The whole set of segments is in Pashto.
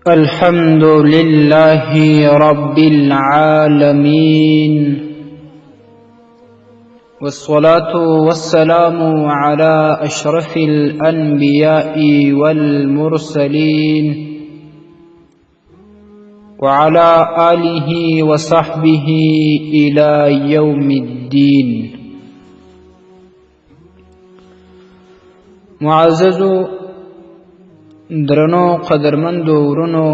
الحمد لله رب العالمين والصلاة والسلام على أشرف الأنبياء والمرسلين وعلى آله وصحبه إلى يوم الدين. معزز درنو قدرمندو ورونو،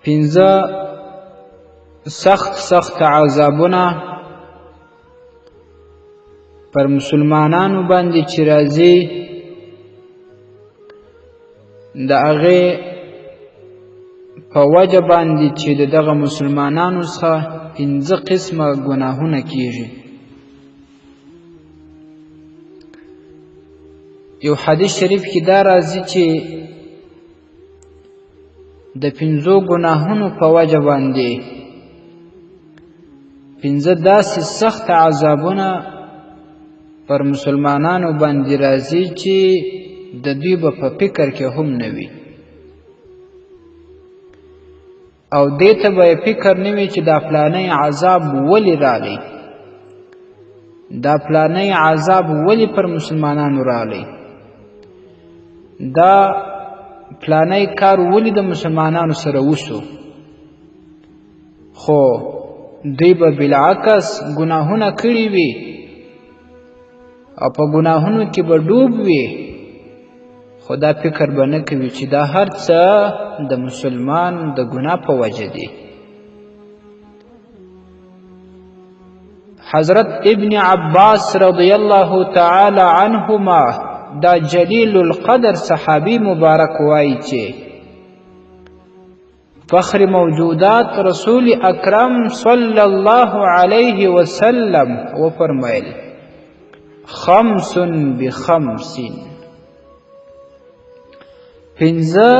پنځه سخت عذابونه پر مسلمانانو باندې چې راځي، د هغې په وجه باندې چې دغه مسلمانانو څخه پنځه قسمه ګناهونه کیږي. یو حدیث شریف کې دا راځي چې د پنځو ګناهونو په وجه باندې پنځه داسې سخت عذابونه پر مسلمانانو باندې راځي چې د دوی به په فکر کې هم نه وي، او دې ته به فکر نه وي چې دا فلانی عذاب ولې راغی، دا فلانی عذاب ولې پر مسلمانانو راغی، دا فلانی کار ولې د مسلمانانو سره وشو. خو دوی به بالعکس ګناهونه کړي وي او په ګناهونو کې به ډوب وي، خو دا فکر به نه کوي چې دا هر څه د مسلمان د ګناه په وجه دی. حضرت ابن عباس رضی الله تعالی عنهما دا جلیل القدر صحابی مبارک وایي چې فخر موجودات رسول اکرم صلی الله علیه وسلم وفرمایل خمس بخمس، پنځه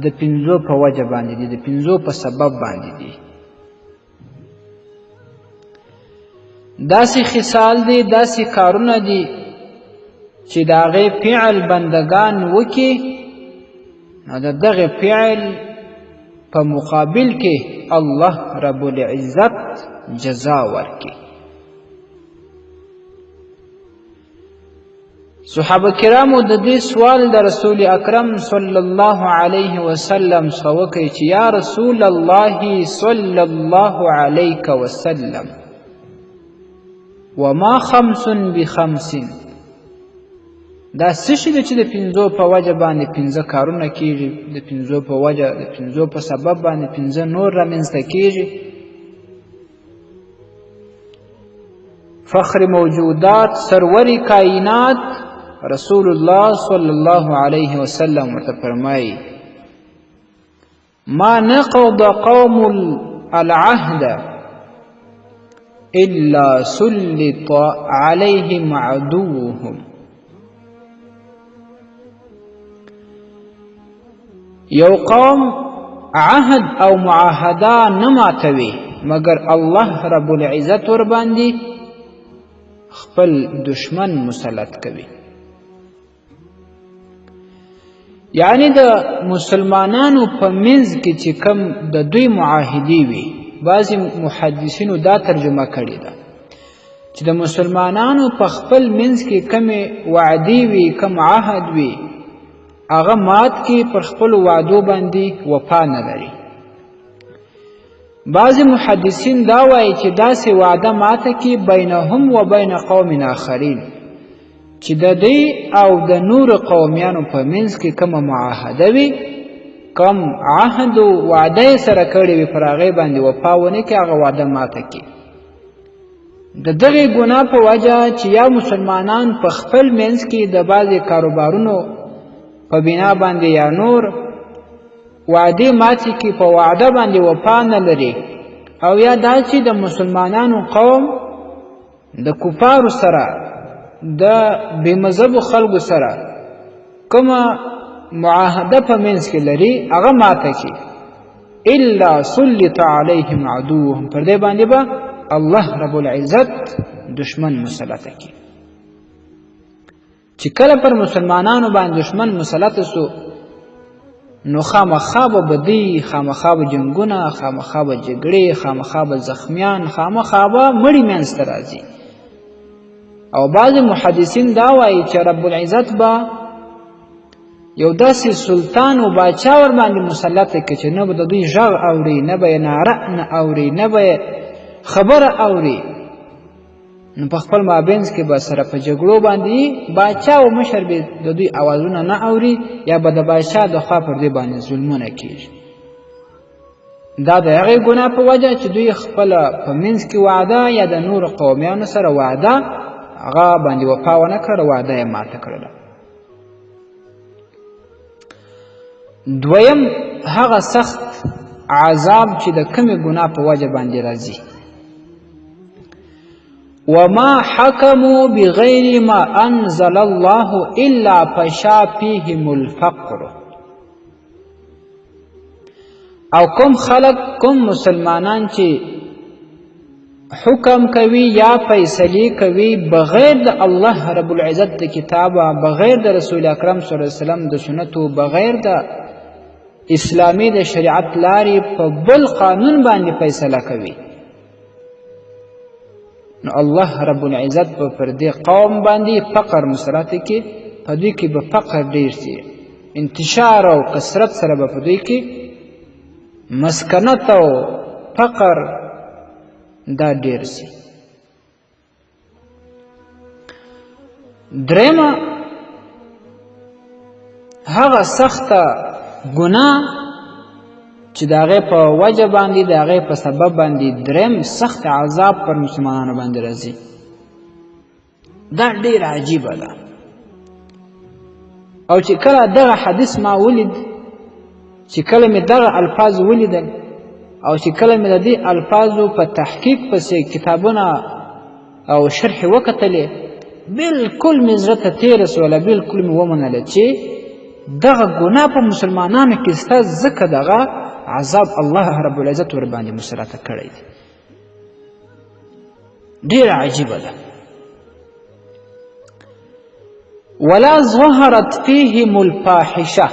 د پنځو په وجه باندې دي، د پنځو په سبب باندې دي. داسې خصال دي، داسې کارونه دي چې د هغې فعل بندگان وکړي، نو د دغې فعل په مقابل کې الله رب العزت جزا ورکړي. صحابه کرامو د دې سوال د رسول اکرم صلی الله علیه وسلم څخه وکړي چې یا رسول الله صلی الله علیه وسلم وما خمس بخمس، دا څه شی دی چې د پنځو په وجه باندې پنځه کارونه کیږي، د پنځو په وجه د پنځو په سبب باندې پنځه نور رامنځته کیږي؟ فخر موجودات سروری کائنات رسول الله صلی الله علیه وسلم ورته فرمایي ما نقض قوم العهد الا سلط علیهم عدوهم. یو قوم عهد او معاهده نه ماتوي مگر الله رب العزت ور باندې خپل دشمن مسلط کوي. یعنی د مسلمانانو په منځ کې چې کم د دوی معاهدې وي، بعضې محدثینو دا ترجمه کړې ده چې د مسلمانانو په خپل منځ کې کمې وعدې وي، کم عهد وي، هغه مات کې پر خپل وعدو باندې وفا نه لري. بعضې محدثین دا وایي چې داسې وعده ماته کې بینهم و بین قوم آخرین، چې د دوی او د نور قومیانو په منځ کې کومه معاهده وي، کم عهد و وعده یې سره کړې وي، پر هغې باندې وفا ونه کړي، هغه وعده ماته کړي. د دغې ګناه په وجه چې یا مسلمانان په خپل منځ کې د بعضې کاروبارونو په بنا باندې یا نور وعدې ماتې کې په وعده باندې وفا نه لري، او یا دا چې د مسلمانانو قوم د کفارو سره د بې مذهبو خلکو سره کومه معاهده په منځ کې لري، هغه ماته کړي. الا سلط علیهم عدوهم، پر دې باندې به الله رب العزت دشمن مسلط کړي. چې کله پر مسلمانانو باندې دشمن مسلط سو نو خامخا به بدی، خامخا به جنګونه، خامخا به جګړې، خامخا به زخمیان، خامخا به مړي منځته راځي. او بعض محدثین دا وایي چې رب العزت به یو داسې سلطان و باچا ور باندې مسلط کړي چې نه به د دوی غږ اوري، نه به یې ناره نه اوري، نه به خبره اوري. نو په خپل مابینځ کې به سره په جګړو باندې باچا او مشر به د دوی اوازونه نه اوري، یا به د باچا د خوا پر دوی باندې ظلمونه کېږي. دا د هغې ګناه په وجه چې دوی خپله په منځ کې وعده یا د نورو قومیانو سره وعده هغه باندې وفا ونه کړه، وعده یې ماته کړله. دویم هغه سخت عذاب چې د کمې ګناه په وجه باندې راځي. وما حكموا بغير ما انزل الله الا فشا فيهم الفقر. او کوم خلق، کوم مسلمانان چې حکم کوي یا فیصلې کوي بغیر د الله رب العزت د کتابه، بغیر د رسول اکرم صلی الله علیه وسلم د سنتو، بغیر د اسلامي د شریعت لارې په بل قانون باندې فیصله کوي، نو الله رب العزت په پر دې قوم باندې فقر مسلط کې، په دوی کې به فقر ډیر شي، انتشار او کثرت سره به په دوی کې مسکنت او فقر دا ډیر شي. درېمه هغه سخته ګناه چې د هغې په وجه باندې، د هغې په سبب باندې درېم سخت عذاب پر مسلمانانو باندې راځي. دا ډېر عجیبه ده. او چې کله دغه حدیث ما ولید، چې کله مې دغه الفاظ ولیدل، او چې کله مې د دې الفاظو په تحقیق پسې کتابونه او شرح وکتلې، بلکل مې زړه ته تېره سوله، بلکل مې ومنله چې دغه ګناه په مسلمانانو کې سته، ځکه دغه عذاب الله رب العزت ور باندې مسلط کړی دی. ډېره عجیبه ده. ولا ظهرت فيهم الفاحشه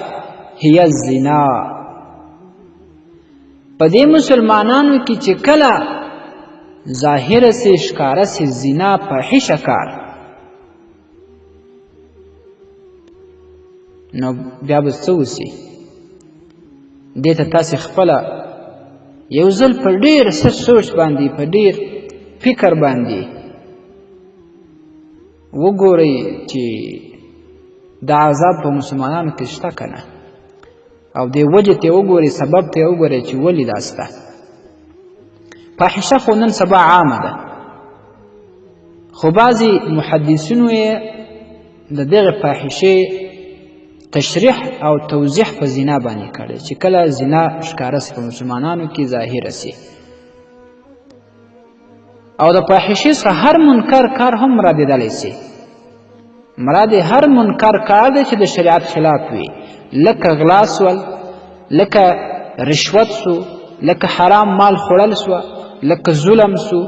هي الزنا. په دې مسلمانانو کې چې کله ظاهره سي، ښکاره سي زنا، فاحشه کار، نو بیا به څه وسي؟ دې ته تاسې خپله یو ځل په ډېر څه سوچ باندې، په ډېر فکر باندې وګورئ چې دا عذاب په مسلمانانو کې شته که نه، او دې وجې ته وګورئ، سبب ته وګورئ چې ولې دا سته. فاحشه خو نن سبا عامه ده، خو بعضې محدثینو یې د دغې فاحشې تشریح او توضیح په زنا باندې کړی، چې کله زنا ښکاره سي په مسلمانانو کې، ظاهره سي. او د فاحشې څخه هر منکر کار هم مرادېدلی سي. مراد هر منکر کار دی چې د شریعت خلاف وي، لکه غلا سول، لکه رشوت سو، لکه حرام مال خوړل سوه، لکه ظلم سو،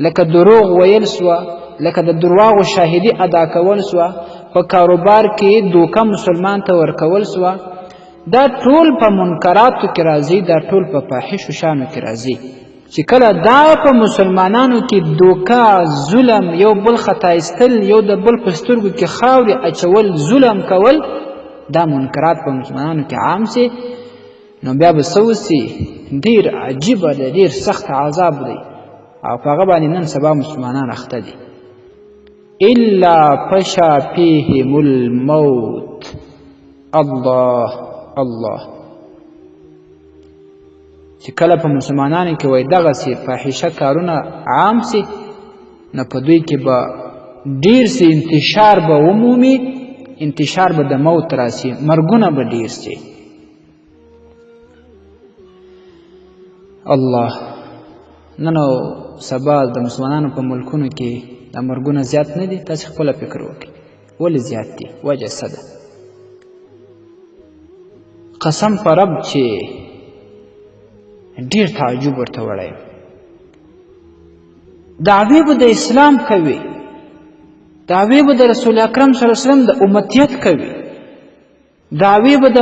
لکه دروغ ویل سوه، لکه د درواغو شاهدي ادا کول سوه، په کاروبار کې دوکه مسلمان ته ورکول سوه. دا ټول په منکراتو کې راځي، دا ټول په فاحشو شانو کې راځي. چې کله دا په مسلمانانو کې دوکه، ظلم، یو بل خطا ایستل، یو د بل په سترګو کې خاورې اچول، ظلم کول، دا منکرات په مسلمانانو کې عام سي، نو بیا به څه وسي؟ ډېر عجیبه دی، ډېر سخت عذاب دی، او په هغه باندې نن سبا مسلمانان اخته دي. الا فشا فيهم الموت. الله الله. چې کله په مسلمانانو کې وای دغسې فاحشه کارونه عام سي، نو په دوی کې به ډېر سي انتشار به ومومي، انتشار به د موت راسي، مرګونه به ډېر سي. الله. نن او سبا د مسلمانانو په ملکونو کې دا مرګونه زیات نه دي؟ تاسې خپله فکر وکړئ، ولې زیات دي؟ وجه څه ده؟ قسم په رب چې ډېر تعجب ورته وړی. دعوې به د اسلام کوي، دعوی به د رسول اکرم صلی الله علیه وسلم د امتیت کوي، دعوی به د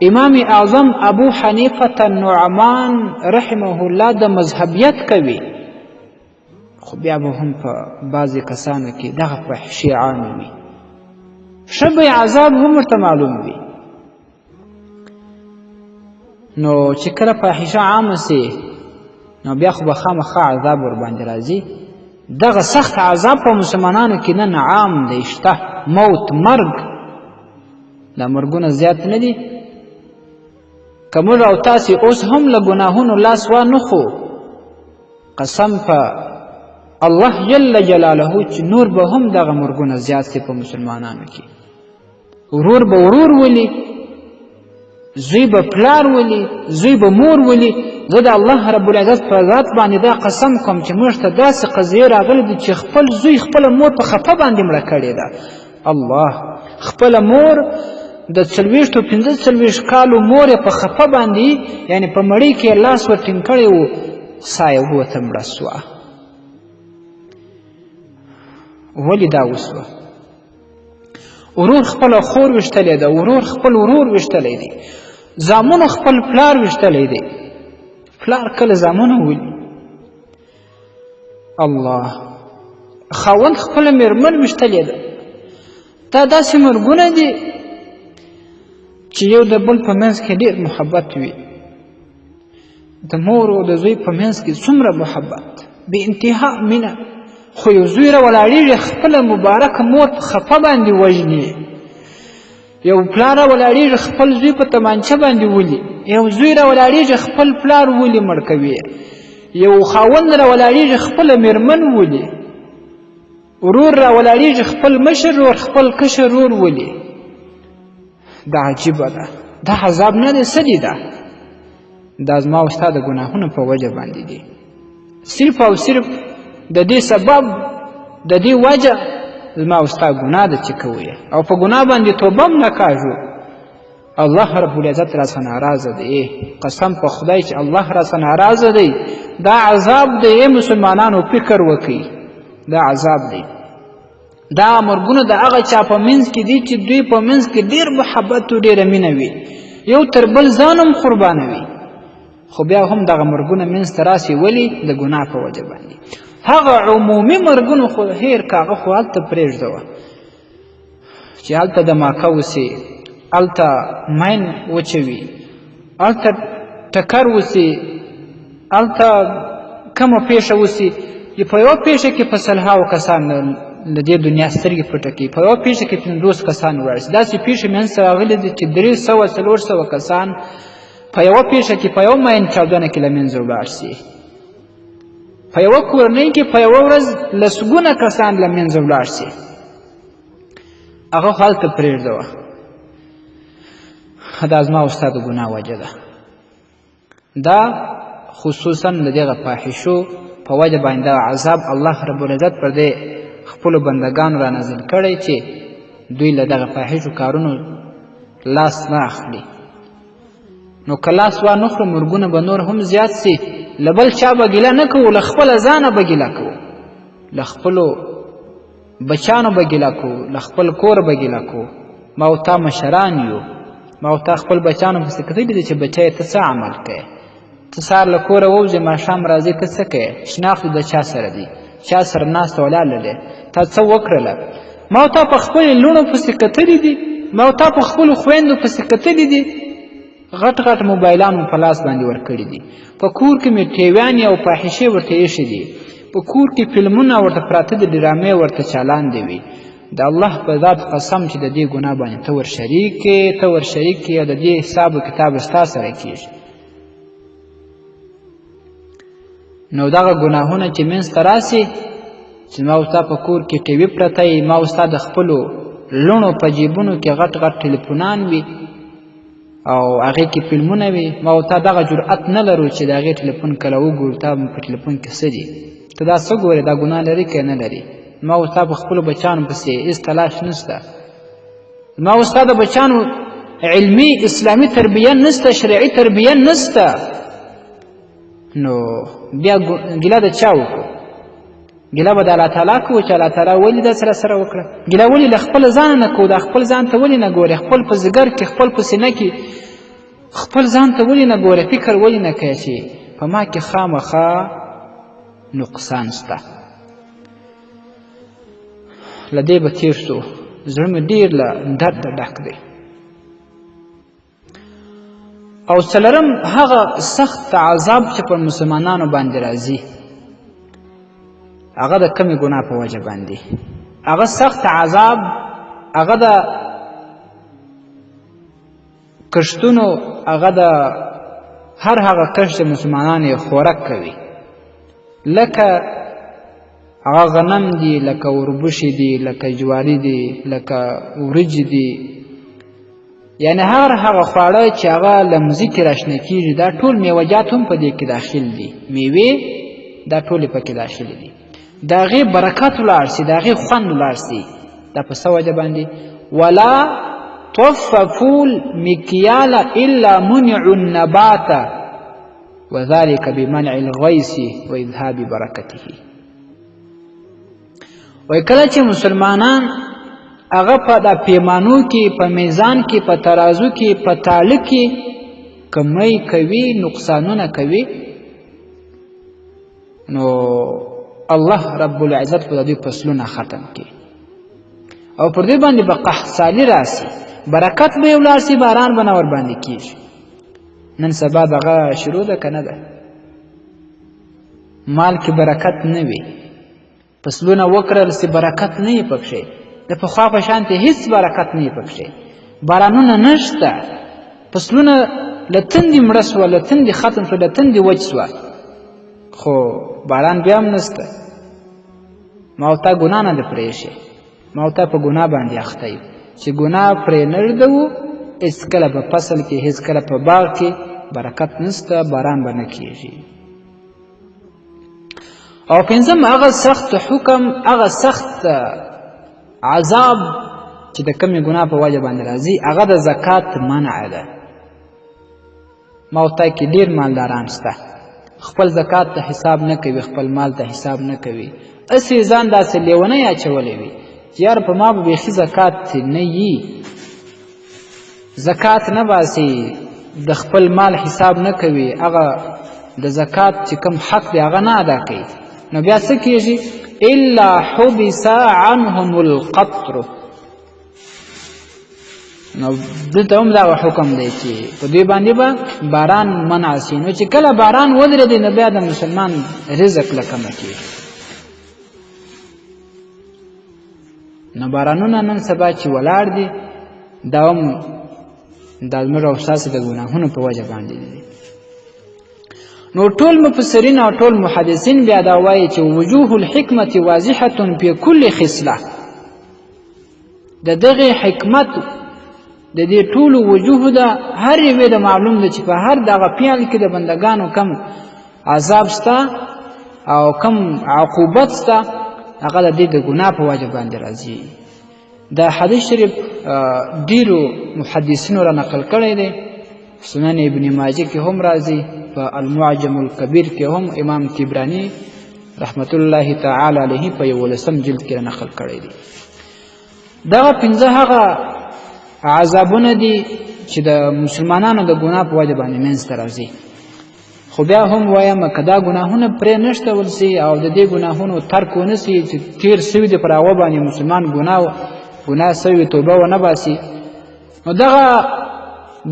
امام اعظم ابو حنیفه النعمان رحمه الله د مذهبیت کوي، خو بیا به هم په بعضې کسانو کې دغه فحشي عامې وي، ښه به عذاب هم ورته معلوم وي. نو چې کله فاحشه عامه سي نو بیا خو به خامخا عذاب ورباندې راځي. دغه سخت عذاب په مسلمانانو کې نن عام دی، شته موت، مرګ. دا مرګونه زیات نه دي؟ که موږ او تاسې اوس هم له ګناهونو لاس وانخو، قسم په الله جل جلاله چې نور به هم دغه مرګونه زیات سي په مسلمانانو کې. ورور به ورور ولي، زوی به پلار ولي، زوی به مور ولي. زه د الله رب العزت په ذات باندې دا قسم کوم چې موږ ته داسې قضیې راغلې دي چې خپل زوی خپله مور په خفه باندې مړه کړې ده. الله، خپله مور د 40-45 کالو مور یې په خفه باندې، یعنې په مړۍ کې یې لاس ور ټینګ کړی و، ساه یې ووته، مړه سوه. ولې دا وسوه؟ ورور خپله خور ویشتلی ده، ورور خپل ورور ویشتلی دی، زامنو خپل پلار ویشتلی دی. پلار کله زامنو ولي؟ الله، خاوند خپله مېرمن ویشتلی ده. دا داسې مرګونه دي چې یو د بل په منځ کې ډېر محبت وي. د مور او د زوی په منځ کې څومره محبت، بې انتها مینه، خو یو زوی راولاړېږي خپله مبارکه مور په خفه باندې وژني، یو پلار راولاړېږي خپل زوی په تمانچه باندې ولي، یو زوی راولاړېږي خپل پلار ولي مړ کوي، یو خاوند راولاړېږي خپله مېرمن ولي، ورور راولاړېږي خپل مشر ورور خپل کشر ورور ولي. دا عجیبه ده، دا عذاب نه دی، څه دي دا؟ دا زما او ستا د ګناهونو په وجه باندې دي. صرف او صرف د دې سبب، د دې وجه زما او ستا ګناه ده چې کوو، او په ګناه باندې توبه هم نه کاږو. الله رب العزت راڅخه ناراضه دی. قسم په خدای چې الله راڅخه ناراضه دی. دا عذاب دی. مسلمانانو فکر وکړئ، دا عذاب دی. دا مرګونه د هغه چا په منځ کې دي چې دوی په منځ کې ډېر محبت او ډېره مینه وي، یو تر بل ځان هم قربانوي، خو بیا هم دغه مرګونه منځ ته راسي. ولې؟ د ګناه په وجه باندې. هغه عمومي مرګونه خو هیر که هغه خو هلته پرېږدوه چې هلته دماکه وسي، هلته مین وچوي، هلته ټکر وسي، هلته کومه پیښه وسي. په یوه پیښه کې په سلهاوو کسان له دې دنیا سترګې پټه کوي، په یوه پیښه کې 50 کسان ولاړ شي. داسې پیښې منځ ته راغلي دي چې 300-400 کسان په یوه پیښه کې په یوه مین چاودنه کې له منځه ولاړ شي. په یوه کورنۍ کې په یوه ورځ لسګونه کسان له منځه ولاړ شي. هغه خو هلته پرېږدوه. دا زما او ستا د ګناه وجه ده. دا خصوصا د دغه فاحشو په وجه باندې دا عذاب الله رب العزت پر دې خپلو بندګانو را نازل کړی چې دوی له دغه فاحشو کارونو لاس نه اخلي. نو که لاس وانخلو مرګونه به نور هم زیات سي. له بل چا به ګیله نه کوو، له خپله ځانه به ګیله کوو، له خپلو بچانو به ګیله کوو، له خپل کور به ګیله کوو. ما او تا مشران یو، ما او تا خپل بچانو پسې کتلي دي چې بچی ته څه عمل کوې، ته سهار له کوره ووځې ماښام راځې ته څه کوې، شناخت د چا سره دی، چا سره ناسته ولاړه دی، تا څه وکړله. ما او تا په خپلې لوڼو پسې کتلي دي، ما او تا په خپلو خویندو پسې کتلي دي، غټ غټ موبایلان مو په لاس باندې ورکړي دي، په کور کې مې ټیویانې او فاحشې ورته ایښې دي، په کور کې فلمونه ورته پراته دي، ډرامې ورته چالاندې وي. د الله په ذات قسم چې د دې ګناه باندې ته ورشریک یې، ته ورشریک یې، د دې حساب و کتاب ستا سره کېږي. نو دغه ګناهونه چې منځ ته راسي چې ما او ستا په کور کې ټي وي پرته وي، ما او ستا د خپلو لوڼو په جیبونو کې غټ غټ ټلیفونان وي او هغې کې فلمونه وي، ما او تا دغه جرأت نه لرو چې د هغې ټلیفون کله وګورو تا په ټلیفون کې څه دي. ته دا څه ګورې؟ دا ګناه لري که نه لري؟ ما او ستا په خپلو بچانو پسې هېڅ تلاش نشته. ما او ستا د بچانو علمي اسلامي تربیه نشته، شرعي تربیه نشته. نو بیا ګیله د چا وکړو؟ ګیله به د الله تعالی کوو چې الله تعالی ولې داسې راسره وکړه ګیله ولې له خپل ځانه نه کوو دا خپل ځان ته ولې نه ګورې خپل په ځګر کې خپل په سینه کې خپل ځان ته ولې نه ګورې فکر ولې نه کوې چې په ما کې خامخا نقصان شته له دې به تېر شو زړه مې ډېر له درده ډک دی او څلرم هغه سخت عذاب چې پر مسلمانانو باندې راځي هغه د کمې ګناه په وجه باندې هغه سخت عذاب هغه د کښتونو هغه د هر هغه کښت چې مسلمانان یې خوراک کوي لکه هغه غنم دي لکه وربشې دي لکه جواري دي لکه وریجې دي یعنی هغه خواړه چې هغه له مځکې راشنه کېږي دا ټول میوجات هم په دې کې داخل دي میوې دا ټولې پکې داخل دي د هغې برکت ولاړ سي د هغې خوند ولاړ سي دا په څه وجه باندې ولا طففوا المكيال الا منع النبات وذلك بمنع الغيث واذهاب برکته وای کله چې مسلمانان هغه په د پیمانو کې په میزان کې په ترازو کې په تاله کې کمی کوي نقصانونه کوي نو الله رب العزت په دې فصلونه ختم کړي او پر دې باندې به قحطسالي راسي برکت به یې ولاړ سي باران به نه ورباندې کېږي نن سبا دغه شروع ده که نه ده مال کې برکت نه وي فصلونه وکرل سي برکت نه وي پکښې د پخوا په شانتې هېڅ برکت نه وي پکښې بارانونه نشته فصلونه له تندې مړه سوه له تندې ختم سوه له تندې وچ سوه خو باران بیا هم نسته ما او تا ګناه نه ده پرېښې ما او تا په ګناه باندې اخته یو چې ګناه پرې نه ږدوو هېڅکله په فصل کې هېڅکله په باغ کې برکت نسته باران به نه کېږي او پنځم هغه سخت حکم هغه سخت عذاب چې د کمې ګناه په وجه باندې راځي هغه د زکات منع ده ما او تا کې ډېر مالداران شته خپل زکات ته حساب نه کوي خپل مال ته حساب نه کوي هسې ځان داسې لیونی اچولی وي چې یار په ما به بیخي زکات نه یي زکات نه باسي د خپل مال حساب نه کوي هغه د زکات چې کوم حق دی هغه نه ادا کوي نو بیا څه کېږي الا حبس عنهم القطر نو دلته هم دا حکم دی چې په دوی باندې به باران منع سي نو چې کله باران ودرېدی نو بیا د مسلمان رزق له کمه کېږي نو بارانونه نن سبا چې ولاړ دي دا هم دا زموږ او ستاسې د ګناهونو په وجه باندې دي نو ټول مفسرین او ټول محدثین بیا دا وایي چې وجوه الحکمت واضحة فی کل خصله د دغې حکمت د دې ټولو وجوه ده هر یوې د معلوم ده چې په هر دغه پیل کې د بندګانو کم عذاب شته او کم عقوبت شته هغه د دې د ګناه په وجه باندې راځي دا حدیث شریف ډیرو محدثینو را نقل کړی دی سنن ابن ماجه کې هم راځي په المعجم الکبیر کې هم امام طبرانی رحمت الله تعالی علیه په 11 جلد کې نقل کړی دی دغه پنځه هغه عذابونه دي چې د مسلمانانو د ګناه په وجه باندې منځته راځي خو بیا هم وایم که دا ګناهونه پرې نشتول سي او د دې ګناهونو ترک ونه سي چې تېر سوي دي پر هغه باندې مسلمان ګناه سوي توبه ونه باسي نو دغه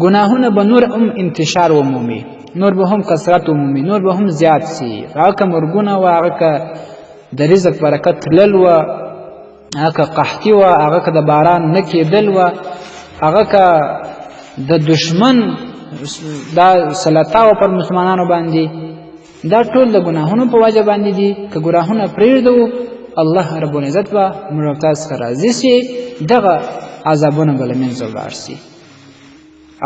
ګناهونه به نور هم انتشار ومومي نور به هم کثرت ومومي نور به هم زیات سي هغه که مرګونه وه هغه که د رزق برکت تلل وه هغه که قحطي وه هغه که د باران نه کېدل وه هغه که د دشمن دا سلطه و پر مسلمانانو باندې دا ټول د ګناهونو په وجه باندې دي که ګناهونه پرېږدو الله رب العزت به موږ او تاسو څخه راضي سي دغه عذابونه به له منځه ولاړ سي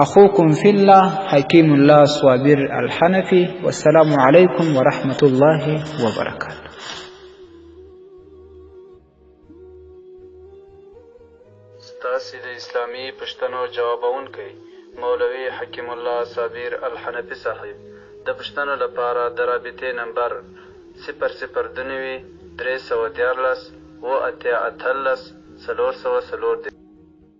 اخوكم في الله حكيم الله صابر الحنفي والسلام عليكم ورحمة الله وبركاته ستاسې د اسلامي پوښتنو جوابونکی مولوي حکیم الله صابر الحنفي صاحب د پوښتنو لپاره د رابطې نمبر 002 314 اوه اتیا اتلس 404